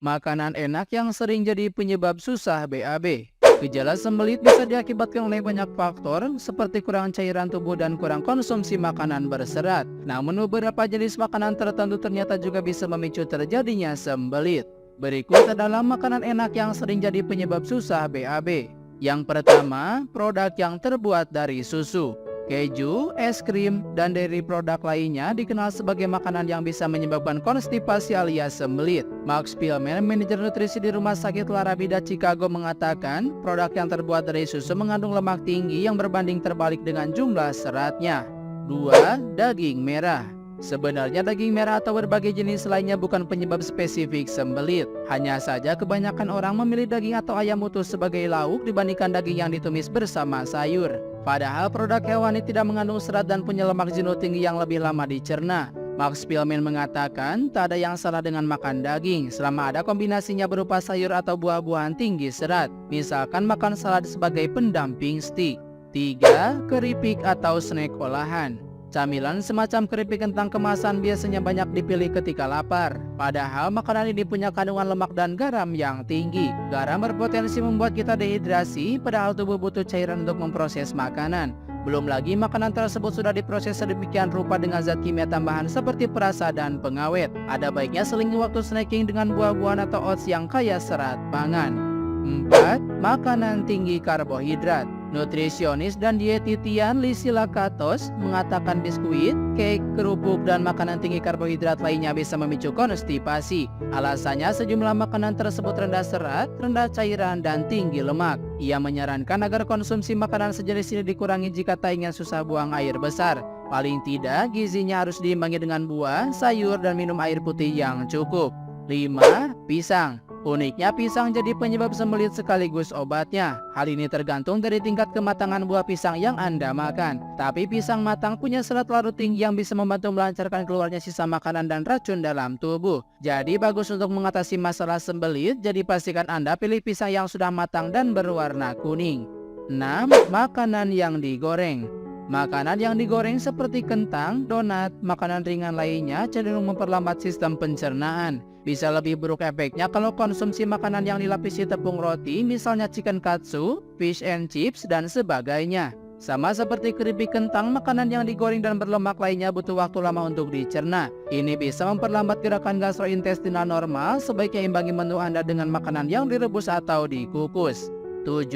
Makanan enak yang sering jadi penyebab susah BAB. Gejala sembelit bisa diakibatkan oleh banyak faktor seperti kurang cairan tubuh dan kurang konsumsi makanan berserat. Namun beberapa jenis makanan tertentu ternyata juga bisa memicu terjadinya sembelit. Berikut adalah makanan enak yang sering jadi penyebab susah BAB. Yang pertama, produk yang terbuat dari susu. Keju, es krim, dan dairy produk lainnya dikenal sebagai makanan yang bisa menyebabkan konstipasi alias sembelit. Max Spielman, manajer nutrisi di Rumah Sakit Larabida Chicago mengatakan, produk yang terbuat dari susu mengandung lemak tinggi yang berbanding terbalik dengan jumlah seratnya. 2. Daging merah. Sebenarnya daging merah atau berbagai jenis lainnya bukan penyebab spesifik sembelit. Hanya saja kebanyakan orang memilih daging atau ayam utuh sebagai lauk dibandingkan daging yang ditumis bersama sayur. Padahal produk hewani tidak mengandung serat dan punya lemak jenuh tinggi yang lebih lama dicerna. Max Spielman mengatakan tak ada yang salah dengan makan daging selama ada kombinasinya berupa sayur atau buah-buahan tinggi serat. Misalkan makan salad sebagai pendamping stik. 3. Keripik atau snack olahan. Camilan semacam keripik kentang kemasan biasanya banyak dipilih ketika lapar. Padahal makanan ini punya kandungan lemak dan garam yang tinggi. Garam berpotensi membuat kita dehidrasi, padahal tubuh butuh cairan untuk memproses makanan. Belum lagi makanan tersebut sudah diproses sedemikian rupa dengan zat kimia tambahan seperti perasa dan pengawet. Ada baiknya selingi waktu snacking dengan buah-buahan atau oats yang kaya serat pangan. 4. Makanan tinggi karbohidrat. Nutrisionis dan dietitian Lisila Katos mengatakan biskuit, cake, kerupuk, dan makanan tinggi karbohidrat lainnya bisa memicu konstipasi. Alasannya sejumlah makanan tersebut rendah serat, rendah cairan, dan tinggi lemak. Ia menyarankan agar konsumsi makanan sejenis ini dikurangi jika tak ingin susah buang air besar. Paling tidak, gizinya harus diimbangi dengan buah, sayur, dan minum air putih yang cukup. 5. Pisang. Uniknya pisang jadi penyebab sembelit sekaligus obatnya. Hal ini tergantung dari tingkat kematangan buah pisang yang Anda makan. Tapi pisang matang punya serat larut tinggi yang bisa membantu melancarkan keluarnya sisa makanan dan racun dalam tubuh. Jadi bagus untuk mengatasi masalah sembelit, jadi pastikan Anda pilih pisang yang sudah matang dan berwarna kuning. 6. Makanan yang digoreng. Makanan yang digoreng seperti kentang, donat, makanan ringan lainnya cenderung memperlambat sistem pencernaan. Bisa lebih buruk efeknya kalau konsumsi makanan yang dilapisi tepung roti, misalnya chicken katsu, fish and chips, dan sebagainya. Sama seperti keripik kentang, makanan yang digoreng dan berlemak lainnya butuh waktu lama untuk dicerna. Ini bisa memperlambat gerakan gastrointestinal normal, sebaiknya imbangi menu Anda dengan makanan yang direbus atau dikukus. 7.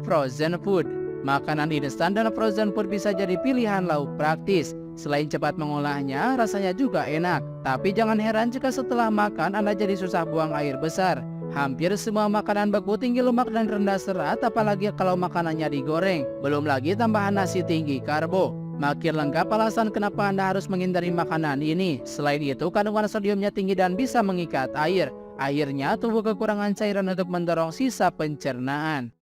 Frozen food. Makanan instan dan frozen food bisa jadi pilihan lauk praktis. Selain cepat mengolahnya, rasanya juga enak. Tapi jangan heran jika setelah makan Anda jadi susah buang air besar. Hampir semua makanan beku tinggi lemak dan rendah serat, apalagi kalau makanannya digoreng. Belum lagi tambahan nasi tinggi karbo. Makin lengkap alasan kenapa Anda harus menghindari makanan ini. Selain itu, kandungan sodiumnya tinggi dan bisa mengikat air. Akhirnya tubuh kekurangan cairan untuk mendorong sisa pencernaan.